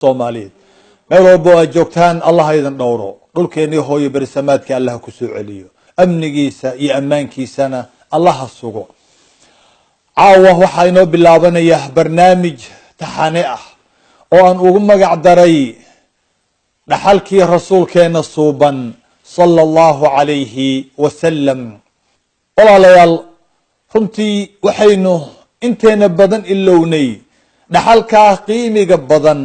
Soomaaliyeed meel walba oo joogtaan Allah idin dhowro dhulkeena hooyo bersamaadka Allah ku soo celiyo amnigiisa iyo amaankiisana Allah sugo caawa waxa inoo bilaabanaya barnaamij taxane ah oo aan ugu magac daray dhaxalkii rasuulkeena suuban sallallahu alayhi wa sallam walaalayaal runtii waxaynu inteena badan ilownay dhaxalka qiimiga badan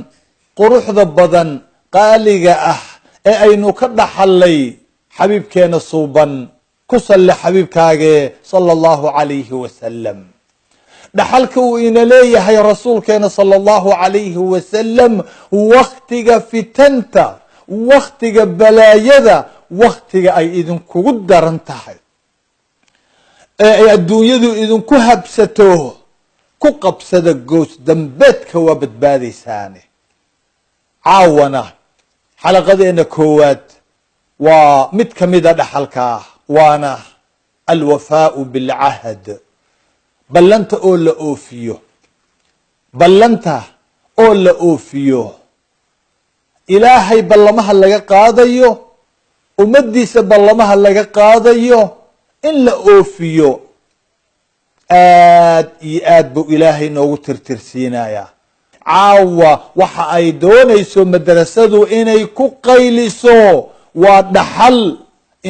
quruxda badan qaaliga ah ee aynu ka dhaxalay xabiibkeena suuban ku salli xabiibkaaga sallallahu alayhi wa sallam dhaxalka uu ina leeyahay rasuulkeena sallallahu alayhi wa sallam waqtiga fitanta waqtiga balaayada waqtiga ay idinkugu daran tahay ee adduunyadu idinku habsato ku qabsada goos dambeedka waa badbaadaysaane caawana xalaqadeena koowaad waa mid kamida dhaxalka waana alwafaa'u bilcahd ballanta oo la oofiyo ballanta oo la oofiyo ilaahay ballamaha laga qaadayo ummadiisa ballamaha laga qaadayo in la oofiyo aad iyo aad buu ilaahay noogu tirtirsiinaya caawa waxa ay doonayso madrasadu inay ku qayliso waa dhaxal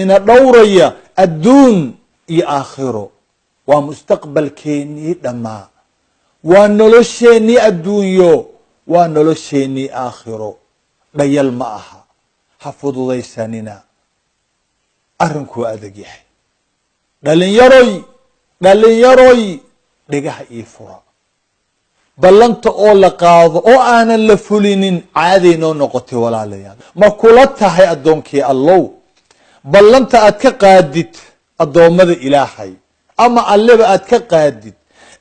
ina dhowraya adduun iyo aakhiro waa mustaqbalkeennii dhammaa waa nolosheennii adduunyo waa nolosheennii aakhiro dhayal ma aha ha fududaysanina arrinkuu adag yahay dhalinyaroy dhigaha ii fura ballanta oo la qaado oo aanan la fulinin caaday noo noqotay walaalayaal ma kula tahay addoonkii allow ballanta aad ka qaadid addoommada ilaahay ama alleba aad ka qaadid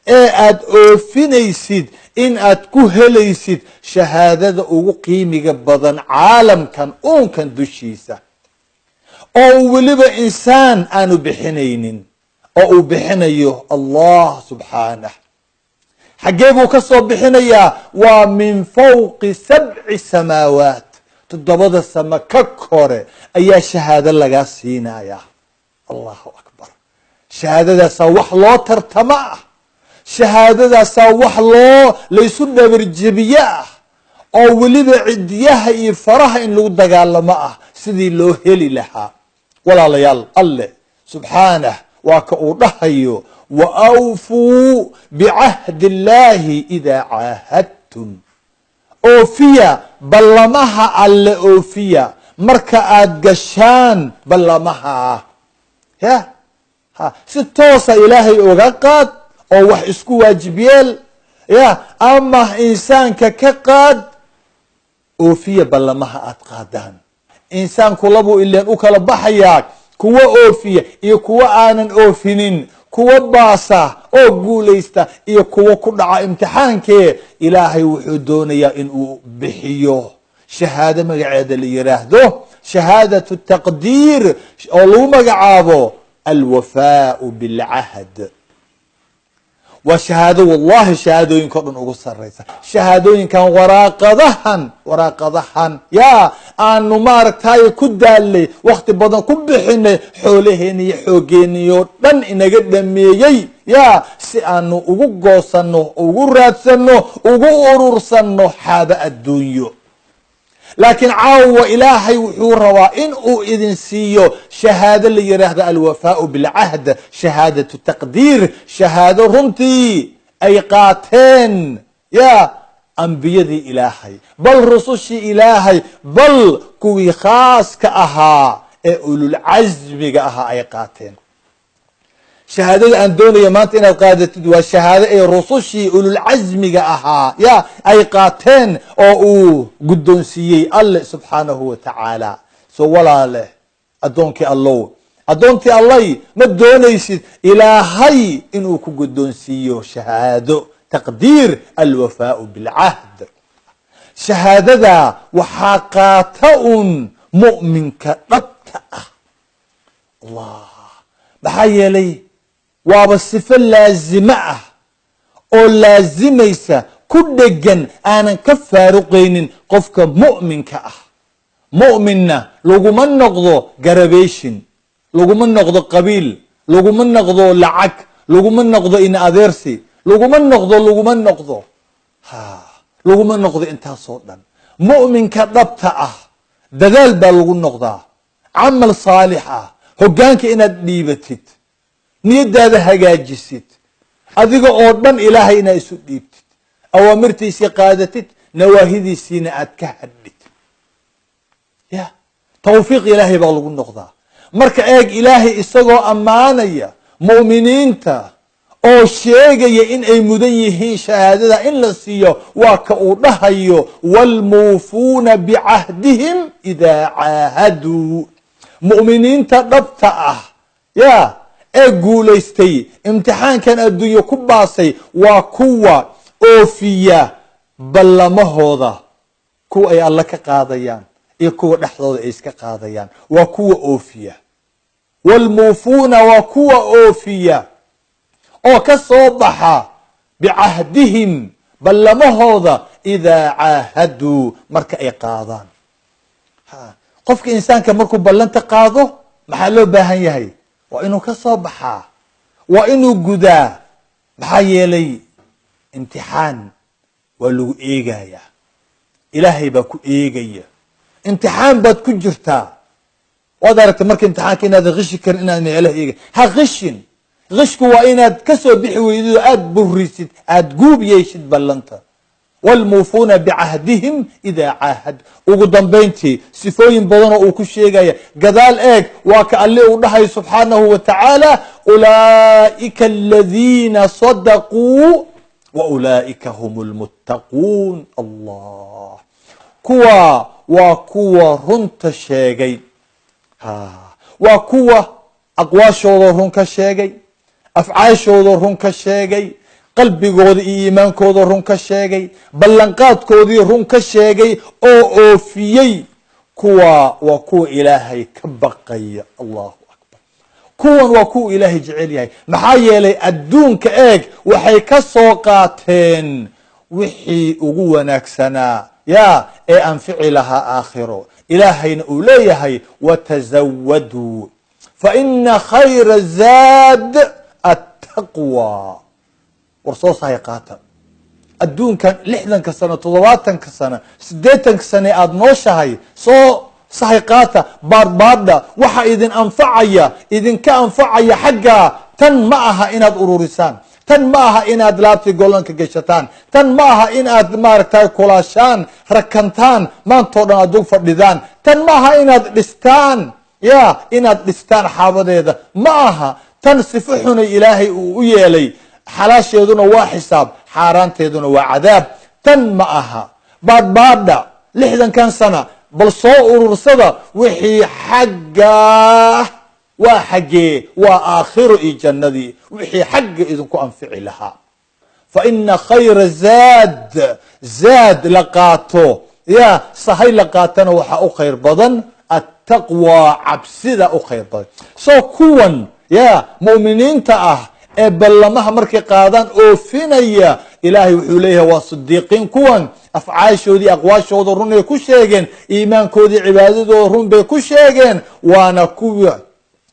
ee aad oofinaysid in aad ku helaysid shahaadada ugu qiimiga badan caalamkan uunkan dushiisa oo weliba insaan aanu bixinaynin oo uu bixinayo Allah subxaanahu xagee buu ka soo bixinayaa waa min fawqi 7 samaawaat toddobada sama ka kore ayaa shahaado laga siinaya Allahu akbar shahaadadaas wax loo tartama shahaadadaas wax loo laysu dhabarjibiya oo waliba cidiyaha iyo faraha in lagu dagaalamo sidii loo heli lahaa walaalayaal alle subxaanahu waa ka uu dhahayo وأوفوا بعهد الله إذا عاهدتم أوفيا بلمها على أوفيا مركات قشان بلمها يا ها ستوصى إلهي أغاقات أو وح اسكو واجبيل يا أما إنسان كقاد أوفيا بلمها أتقادان إنسان كلابو إلا أكل بحياك كوا أوفيا إيا كوا آنن أوفنين kuwa baasa oo guuleysta iyo kuwa ku dhaca imtixaankee ilaahay wuxuu doonayaa in uu bixiyo shahaado magaceeda la yiraahdo shahaadatu taqdiir oo lagu magacaabo alwafaa'u bilcahd wa shahaado wallahi shahaadooyinka dhan ugu sareysa shahaadooyinkan waraaqadahan yaa aanu maaragtay ku daalay waqti badan ku bixinay xoolaheena iyo xoogeeniyo dhan inaga dhameeyay yaa si aanu ugu goosano ugu raadsano ugu urursano xaaba adduunyo laakiin caawa ilaahay wuxuu rabaa in uu idin siiyo shahaado la yiraahdo alwafaa'u bilcahd shahaadatu taqdiir shahaado runtii ay qaateen yaa anbiyadii ilaahay bal rusushii ilaahay bal kuwii khaaska ahaa ee ulul azmiga ahaa ay qaateen shahaadada aan doonaya maanta inaad qaadatid waa shahaado ay rusushii ulul azmiga ahaa yaa ay qaateen oo uu guddoonsiiyey alle subxaanahu wa tacaala soo walaale addoonkii allay ma doonaysid ilaahay inuu ku guddoonsiiyo shahaado taqdiir alwafaa'u bilcahd shahaadada waxaa qaata un mu'minka dhabta ah allah maxaa yeelay waaba sifo laazima ah oo laazimaysa كدجن أنا كفارقين قفك مؤمن كأه مؤمننا لو من نقضو قربيشن لو من نقضو قبيل لو من نقضو لعك لو من نقضو إن أدرسي لو من نقضو لو من نقضو انتها صوتا مؤمن كضبطة دلال بالغو النقضة عمل صالحة هقانك إن ديبتت نيد هذا هجاجست أذيك أردن إلهي إن يسود ديبتت أوامرتي سقادتت نواهدي سينا أتكهدت يا توفيق إلهي بالغو النقضة مركا ايق إلهي إستغو أمانيا مؤمنين تا oo sheegaya in ay mudan yihiin shahaadada in la siiyo waa ka uu dhahayo walmuufuuna bicahdihim idaa caahaduu mu'miniinta dhabta yaa ee guulaystay imtixaankan adduunyo ku baasay waa kuwa oofiya ballamahooda kuwa ay alla ka qaadayaan iyo kuwa dhexdooda ay iska qaadayaan waa kuwa oofiya walmuufuuna waa kuwa oofiya oo ka soo baxa bicahdihim ballamahooda idaa caahaduu marka ay qaadaan qofka insaanka markuu ballanta qaado maxaa loo baahan yahay waa inuu ka soo baxaa waa inuu gudaa maxaa yeelay imtixaan waa lagu eegayaa ilaahay baa ku eegaya imtixaan baad ku jirtaa waad aragtay marka imtixaanka inaad qishi karin inaad meelaha eega ha qishin غشك وإناد كسو بحويدو آد بريسد آد قوب يشد بلنتا والموفون بعهدهم إذا عاهد وقدام بينتي سفوين بضانا وكشيغايا قدال ايك وكالله ونحي سبحانه وتعالى أولئك الذين صدقوا وأولئك هم المتقون الله كوا وكوا رنت الشيغي وكوا أقواشو رنك الشيغي afcaashooda run ka sheegay qalbigooda iyo iimaankooda run ka sheegay ballanqaadkoodii run ka sheegay oo oofiyey kuwa waa kuwa ilaahay ka baqaya allahu akbar kuwan waa kuwa ilaahay jecel yahay maxaa yeelay adduunka eeg waxay ka soo qaateen wixii ugu wanaagsanaa yaa ee anfici lahaa aakhiro ilaahayna uu leeyahay watazawaduu fa ina khayra zaad التقوى ورصوص هاي قاتل الدون كان لحدن كسنة طلواتن كسنة سديتن كسنة أدنوشة هاي صحي قاتل باردا وحا إذن أنفعيا إذن كأنفعيا حقا تن معها إناد أروريسان تن معها إناد لابتي قولن كجيشتان تن معها إناد ماركتاي كولاشان ركنتان ما انتونا دوق فرددان تن معها إناد لستان يا إناد لستان حابده معها tan sifo xunay ilaahay uu u yeelay xalaasheeduna waa xisaab xaaraanteeduna waa cadaab tan ma aha baadbaadha 60 sana bal soo urursada wixii xagga waa xagee waa aakhiro iyo jannadii wixii xagga idinku anfici lahaa fa inna khayra zaad laqaato ya sahay laqaatana waxa u khayr badan attaqwa cabsida u khayr badan soo kuwan يا مؤمنين تأه بلمها مركي قادان اوفينيا إلهي وحوليها والصديقين كون أفعاشو دي أقواشو دي رون كشيغين إيمان كودي عبادة دي رون كشيغين وانا كوة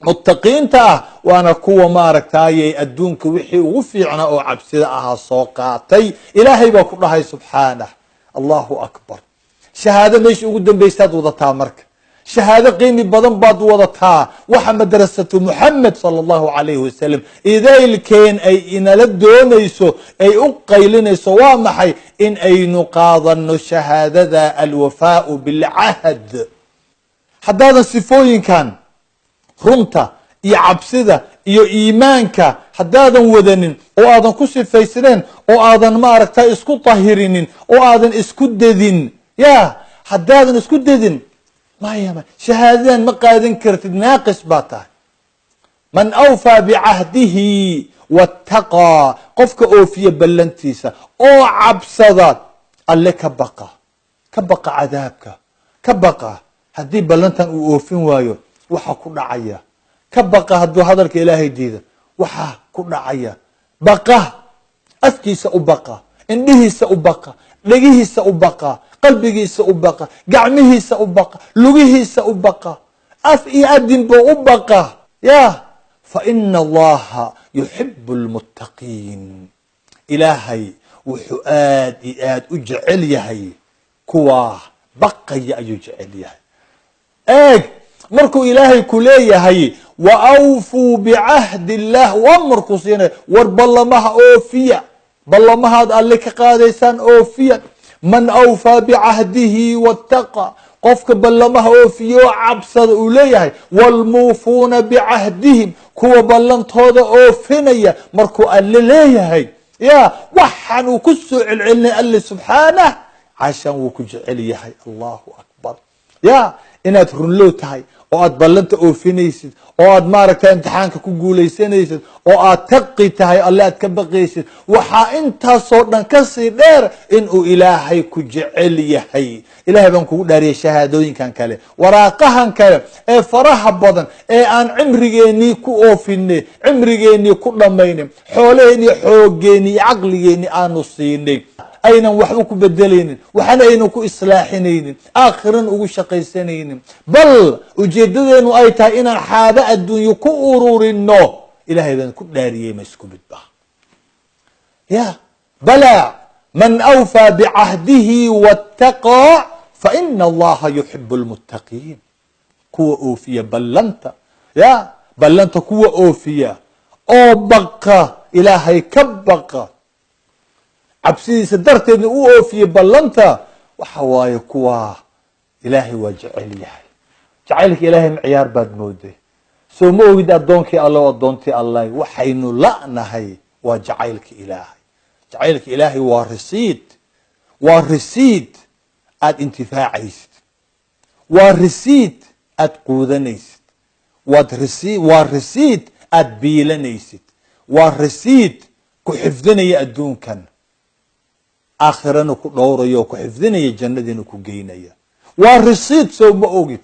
متقين تأه وانا كوة مارك تايي الدونك وحي وفيعنا او عبسدها صوقاتي إلهي بكرهي سبحانه الله أكبر شهادة ميش قدام بيستاد وضطها مرك شهادة قيمة بدن بعض وضعتها وحمد درسته محمد صلى الله عليه وسلم إذا الكين أي إن لدون يسو أي أقيلن يسو وامحي إن أي نقاضن شهادة الوفاء بالعهد حد هذا السفوين كان رمتا يعبسده يو إيمانك حد هذا وذنين أو آذن كسي فيسرين أو آذن ماركتا اسكو طاهرين أو آذن اسكو دذين يا حد هذا اسكو دذين ما يما شهادان مقادن كرتد ناقص باتا من أوفى بعهده واتقى قفك أوفي بلنتيسا أو عبصدات قال لك كبقى عذابك كبقى هدي بلنتان أوفين وايو وحا كنا عيا كبقى هدو هذلك إلهي ديدا وحا كنا عيا بقى أفكيس أبقى indhihiisa u baqa, dhagihiisa u baqa, qalbigiisa u baqa, gacmihiisa u baqa, lugihiisa u baqa, af iyo adinba u baqa. ya faina allaha yuxibu lmuttaqiin. ilaahay wuxuu aad iyo aad u jecel yahay kuwa baqaya ayuu jecel yahay. eeg markuu ilaahay ku leeyahay waawfuu bicahdi illah, waa markuu siinay war ballamaha oofiya, ballamahaad alle ka qaadaysaan oofiya. man awfaa bicahdihi wattaqa, qofka ballamaha oofiya oo cabsada uu leeyahay. waalmuufuuna bicahdihim, kuwa ballantooda oofinaya markuu alle leeyahay. ya waxaan uu ku soo celcelinay alle subxaanah cashan wuu ku jecel yahay. allahu akbar. ya inaad runlow tahay oo aad ballanta oofinaysid oo aad maaragtay imtixaanka ku guulaysanaysid oo aad taqi tahay alle aad ka baqaysid, waxaa intaasoo dhan kasii dheer inuu ilaahay ku jecel yahay. ilahay baan kugu dhaariyay shahaadooyinkan kale, waraaqahan kale ee faraha badan ee aan cimrigeennii ku oofinay, cimrigeennii ku dhammaynay, xoolaheenii xooggeenii iyo caqligeenii aanu siinay, aynan waxba ku bedelaynin, waxana aynan ku islaaxinaynin, aakhiran ugu shaqaysanaynin, bal ujeedadeenu ay tahay inaan xaabo adduunyo ku ururino. ilahay baan ku dhaariyey ma isku mid ba. ya bala man awfaa bicahdihi wattaqa faina allaha yuxibu lmuttaqiin. kuwa oofiya ballanta, ya ballanta kuwa oofiya oo baqa, ilaahay ka baqa, cabsidiisa darteedna u oofiyey ballanta, waxa waaye kuwa ilaahay waa jecel yahay. jacaylka ilaahay miciyaar baad mooday, soo ma ogid addoonkii alle o addoontii allah. waxaynu la'nahay waa jacaylka ilaahay. jacaylka ilaahay waa risiid, waa risiid aad intifaacaysid, waa risiid aad quudanaysid, waa risiid aad biilanaysid, waa risiid ku xifdinaya adduunkan, aakhirana ku dhowrayo, ku xifdinaya, jannadiina ku geynaya. waa risiid, soo ma ogid.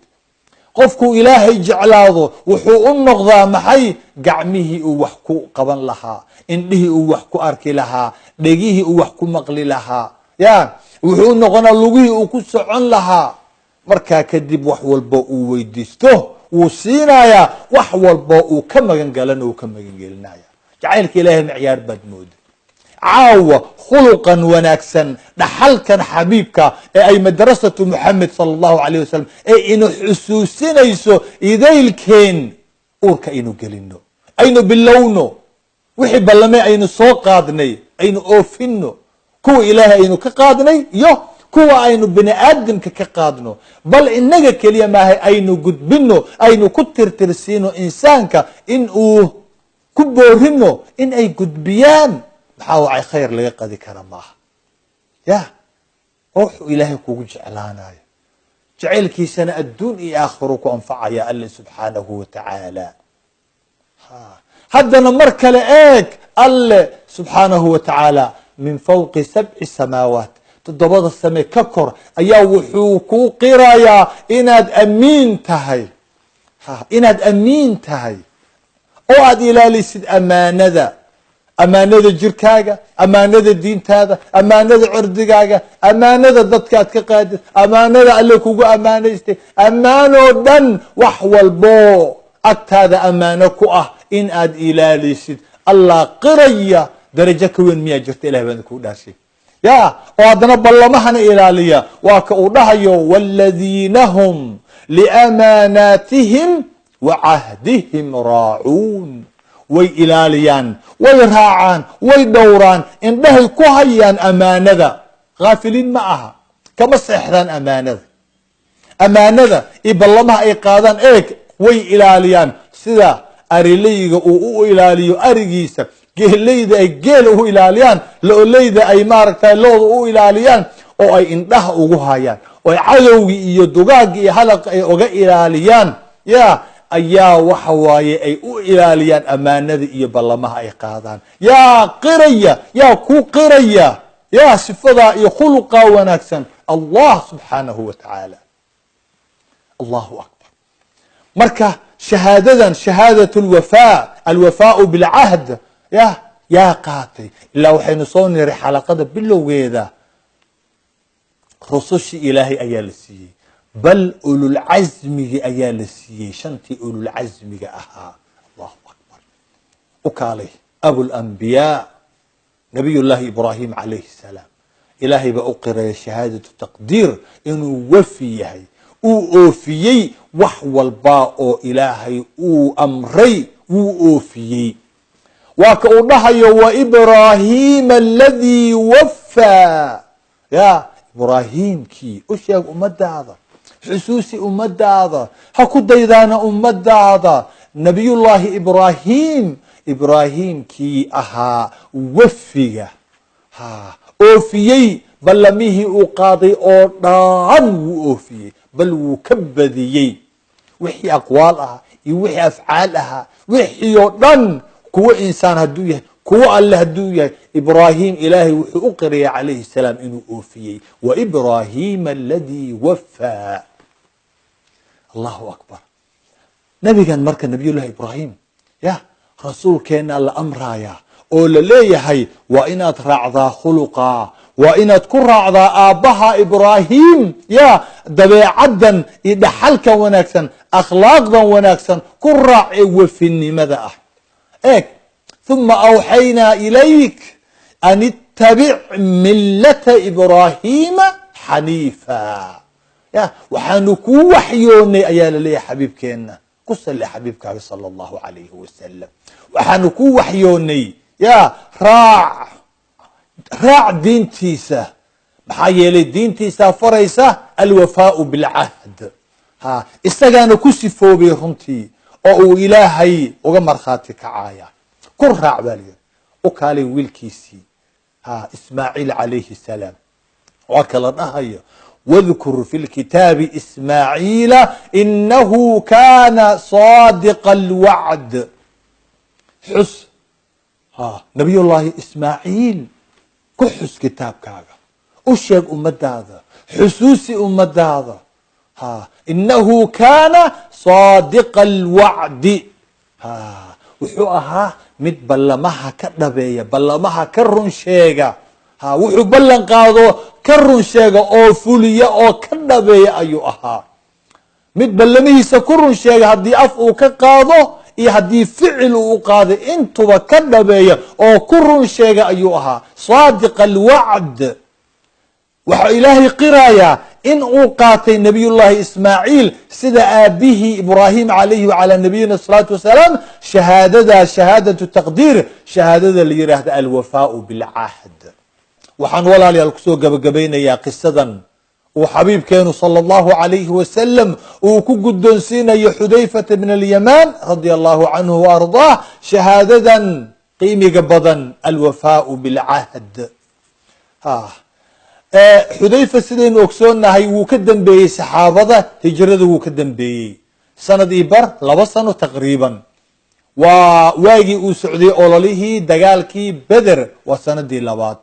qofkuu ilaahay jeclaado wuxuu u noqdaa maxay? gacmihii uu wax ku qaban lahaa, indhihii uu wax ku arki lahaa, dhegihii uu wax ku maqli lahaa. ya wuxuu u noqonaa lugihii uu ku socon lahaa. markaa kadib wax walbo uu weydiisto wuu siinayaa, wax walbo uu ka magan galana uu ka magan gelinaya. jacaylka ilaahay miciyaar baad mooda. caawa khuluqan wanaagsan, dhaxalkan xabiibka ee ay madrasatu muxamed sala allahu alayh wasalam ee inu xusuusinayso idaylkeen uurka aynu gelino, aynu bilowno, wixii ballame aynu soo qaadnay aynu oofino, kuwa ilaahay aynu ka qaadnay iyo kuwa aynu bini aadamka ka qaadno. bal inaga keliya maahay aynu gudbino, aynu ku tirtirsiino insaanka, in uu ku boorino in ay gudbiyaan. maxaa wacay khayr laga qadi kara maaha. ya oo wuxuu ilaahay kugu jeclaanayo, jacaylkiisana adduun iyo aakhiro ku anfacaya alle subxaanahu watacaala. haddana mar kale eeg, alle subxaanahu watacaala min fawqi 7 samaawaat, 7 same ka kor ayaa wuxuu kuu qirayaa inaad amiin tahay, inaad amiin tahay oo aad ilaalisid amaanada, amaanada jirkaaga, amaanada diintaada, amaanada cirdigaaga, amaanada dadkaad ka qaadid, amaanada alle kugu amaanaystay, ammaanoo dhan wax walbo agtaada ammaano ku ah in aad ilaalisid. allah qiraya, darajo ka weyn miyaa jirta? ilahay baan kuu dhaashay. ya oo haddana ballamahana ilaaliya, waa ka uu dhahayo waaladiina hum liamaanaatihim wacahdihim raacuun. way ilaaliyaan, way raacaan, way dhowraan, indhahay ku hayaan amaanada. haafiliin ma aha, kama seexdaan amaanada. amaanada iyo ballamaha ay qaadaan eeg, way ilaaliyaan sida arilayga uu u ilaaliyo arigiisa, geelayda ay geela u ilaaliyaan, lo-leyda ay maaragtay looda u ilaaliyaan, oo ay indhaha ugu hayaan, oo ay cadowgii iyo dugaagii iyo halaqa ay uga ilaaliyaan. ya ayaa waxa waaye ay u ilaaliyaan amaanada iyo ballamaha ay qaadaan. yaa qiraya, yaa ku qiraya, yaa sifadaa iyo khuluqa wanaagsan? allah subxaanahu watacaala. allahu akbar. marka shahaadadan, shahaadat lwafaa, alwafaau bilcahd, ya yaa qaatay ilaa waxaynu soo niray xalaqada bilowgeeda rusushii ilaahay ayaa la siiyey bal ululcasmigi ayaa la siiyey shantii ululcasmiga ahaa allahu akbar u kaalay abulanbiyaa nabiy llahi ibraahim calayhi salaam ilaahay baa u qiraya shahaadatu taqdiir inuu wafi yahay uu oofiyey wax walbaa oo ilaahay uu amray wuu oofiyey waa ka uu dhahayo waibraahiima aladii wafaa ya ibraahiimkii u sheeg ummadaada xusuusi ummadaada ha ku daydaana ummadaada nabiyullaahi ibraahiimkii ahaa wafiga oofiyey ballamihii uu qaaday oo dhan wuu oofiyey bal wuu ka badiyey wixii aqwaal ahaa iyo wixii afcaal ahaa wixii oo dhan kuwo insaan hadduu yahay kuwo alle hadduu yahay ibraahim ilaahay wuxuu u qiraya calayhi salaam inuu oofiyey waibraahiima aladii wafaa allahu akbar nabigan marka nabiyullahi ibraahim ya rasuulkeena la amraya oo la leeyahay waa inaad raacdaa khuluqa waa inaad ku raacdaa aabbaha ibraahim ya dabeecaddan iyo dhaxalkan wanaagsan akhlaaqdan wanaagsan ku raac ee wafinimada ah eeg uma awxaynaa ilayk an ittabic millata ibraahiima xaniifa ya waxaanu kuu waxyoonay ayaa la leeyahay xabiibkeenna ku salli xabiibkaaga sala allahu calayhi wasalam waxaanu kuu waxyoonay ya raac diintiisa maxaa yeelay diintiisaa faraysa alwafaau bilcahd isagaana ku sifoobay runtii oo uu ilaahay uga markhaati kacaya ku raac baa layidhi u kaalay wiilkiisii ismaaciil calayhi salaam waa kala dhahayo wadkur fi lkitaabi ismaaciila inahu kana saadiqa alwacd xus nabiyullaahi ismaaciil ku xus kitaabkaaga u sheeg ummadaada xusuusi ummadaada inahu kana saadiqa alwacdi wuxuu ahaa mid ballamaha ka dhabeeya ballamaha ka run sheega wuxuu ballan qaado ka run sheega oo fuliya oo ka dhabeeya ayuu ahaa mid ballamihiisa ku run sheega haddii af uu ka qaado iyo haddii ficil uu qaaday intuba ka dhabeeya oo ku run sheega ayuu ahaa saadiqa alwacd waxaa ilaahay qirayaa in uu qaatay nabiyullaahi ismaaciil sida aabihii ibraahim calayhi wacalaa nabiyina salaatu wasalaam shahaadada shahaadatu taqdiir shahaadada la yidhaahda alwafaau bilcahd waxaan walaalayaal kusoo gabagabaynayaa qisadan uu xabiibkeenu sala allahu calayhi wasalam uu ku guddoonsiinayo xudayfata bn alyamaan radia allahu canhu waardaah shahaadadan qiimiga badan alwafaau bilcahd xudayfa sidaynu ogsoonnahay wuu ka dambeeyey saxaabada hijrada wuu ka dambeeyey sanad io bar 2 sano taqriiban waa waagii uu socday ololihii dagaalkii beder waa sanadii 2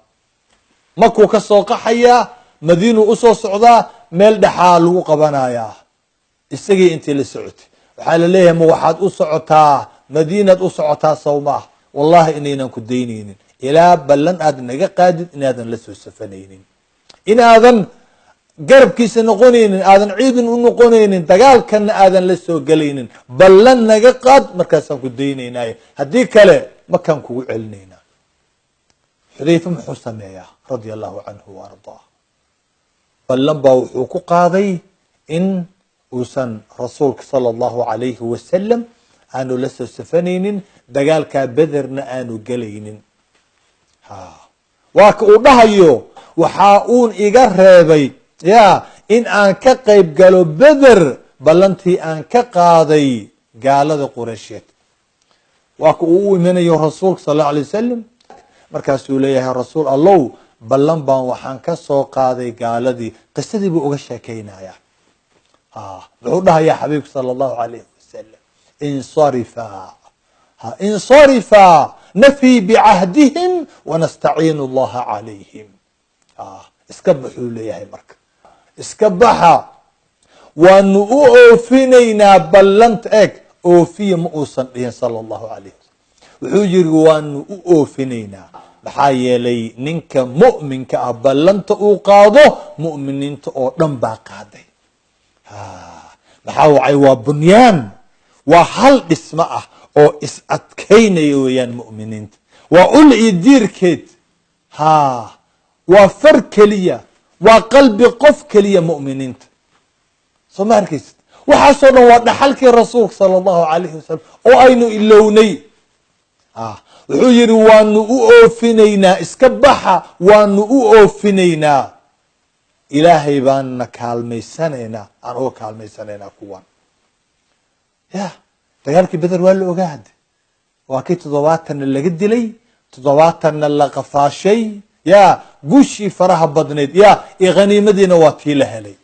markuu ka soo qaxayaa madiinu usoo socdaa meel dhexaa lagu qabanayaa isagii intii la socotay waxaa la leeyahay ma waxaad u socotaa madiinaad u socotaa sawmaah wallahi inaynan ku daynaynin ilaa ballan aad naga qaadid inaadan la soo safanaynin inaadan garabkiisa noqonaynin aadan ciidan u noqonaynin dagaalkana aadan la soo gelaynin ballan naga qaad markaasaan ku daynaynay haddii kale makaan kugu celinaynaa xudayfa muxuu sameeyaa radia allahu canhu waardaah ballan baa wuxuu ku qaaday in uusan rasuulka sala allahu calayhi wasalam aanu la soo safanaynin dagaalkaa bederna aanu gelaynin waa ka uu dhahayo waxaa uun iga reebay ya in aan ka qayb galo beder ballantii aan ka qaaday gaalada qureysheed waa ka uu u imanayo rasuulka sal allau alay wasalam markaasuu leeyahay rasuul allow ballan baan waxaan ka soo qaaday gaaladii qisadii buu uga sheekeynaya muxuu dhahayaa xabiibka sala allahu alayhi wasalam insarifa nafii bicahdihim wanastaciinu allaha calayhim iska baxuu leeyahay marka iska baxa waanu u oofinaynaa ballanta eeg oofiya ma uusan dhihin sala allahu alayh wasalam wuxuu yiri waanu u oofinayna maxaa yeelay ninka mu'minka ah ballanta uu qaado mu'miniinta oo dhan baa qaaday maxaa wacay waa bunyaan waa hal dhismo ah oo is adkaynaya weeyaan mu'miniinta waa ul iyo diirkeed waa far keliya waa qalbi qof keliya mu'miniinta soo ma arkaysid waxaasoo dhan waa dhaxalkii rasuulka sala allahu calayhi wasalam oo aynu ilownay wuxuu yidhi waanu u oofinaynaa iska baxa waanu u oofinaynaa ilaahay baanna kaalmaysanaynaa aan uga kaalmaysanaynaa kuwan ya dagaalkii beder waa la ogaade waa kii 70 laga dilay 70 la qafaashay ya guushii faraha badneed ya iyo qaniimadiina waa tii la helay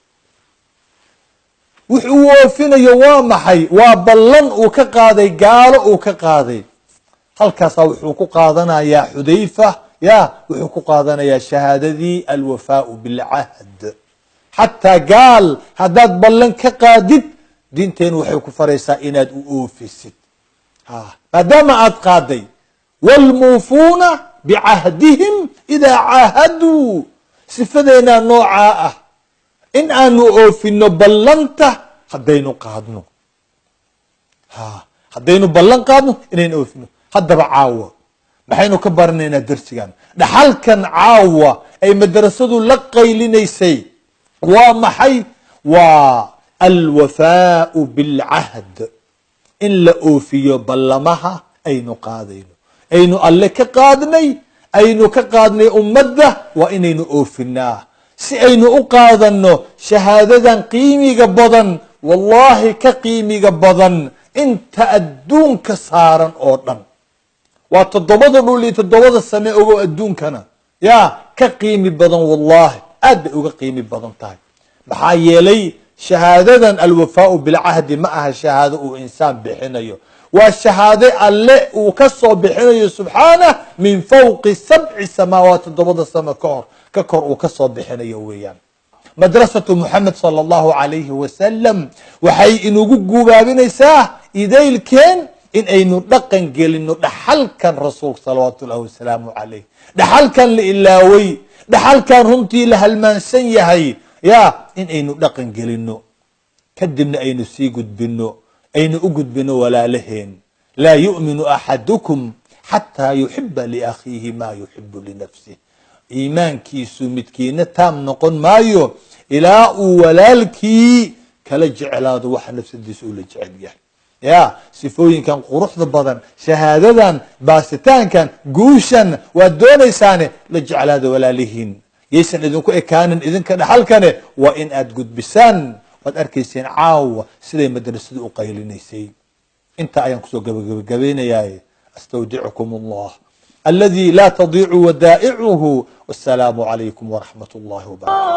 wuxuu oofinayo waa maxay waa ballan uu ka qaaday gaalo uu ka qaaday halkaas wuxuu ku qaadanayaa xudayfa ya wuxuu ku qaadanayaa shahaadadii alwafaa'u bil ahd hatta gaal hadaad ballan ka qaadid diinteen waxay ku faraysaa inaad u oofisid maadaama aad qaaday wal muufuna bi'ahdihim idha ahadu sifadeena nooca in aanu oofino ballanta hadaynu qaadno hadaynu ballan qaadno inaynu oofino haddaba caawa maxaynu ka baranaynaa darsigan dhaxalkan caawa ay madrasadu la qaylinaysay waa maxay waa alwafaa'u bilcahd in la oofiyo ballamaha aynu qaadayno aynu alle ka qaadnay aynu ka qaadnay ummadda waa inaynu oofinaa si aynu u qaadano shahaadadan qiimiga badan wallahi ka qiimiga badan inta adduunka saaran oo dhan waa 7 dhul iyo 7 sano ogo adduunkana ya ka qiimi badan wallahi aad bay uga qiimi badan tahay maxaa yeelay shahaadadan alwafaa'u bil ahdi ma aha shahaado uu insaan bixinayo waa shahaade alle uu ka soo bixinayo subhanahu min fawqi 7 samaawaat 7 sama ka kor uu ka soo bixinayo weeyaan madrasatu muhammad sallallahu alayhi wa sallam waxay inugu guubaabinaysaa idaylkeen in aynu dhaqan gelino dhaxalkan rasuulka sallallahu wasalaamu alayhi dhaxalkan la ilaaway dhaxalkan runtii la halmaansan yahay ya in aynu dhaqan gelino kadibna aynu sii gudbino aynu u gudbino walaalaheen la yu'minu ahadukum hatta yuhibba li akhihi ma yuhibbu li nafsihi iimaankiisu midkiina taam noqon maayo ilaa uu walaalkii kala jeclaado waxa nafsadiisu ula jecel yahay ya sifooyinkan quruxda badan shahaadadan baasitaankan guushan waa doonaysaane la jeclaado walaalihiin yeesan idinku ekaanin idinka dhaxalkane waa in aad gudbisaan waad arkayseen caawa siday madrasadu u qaylinaysay inta ayaan kusoo gabagabeynayaa astawdicukum allah الذي لا تضيع ودائعه والسلام عليكم ورحمة الله وبركاته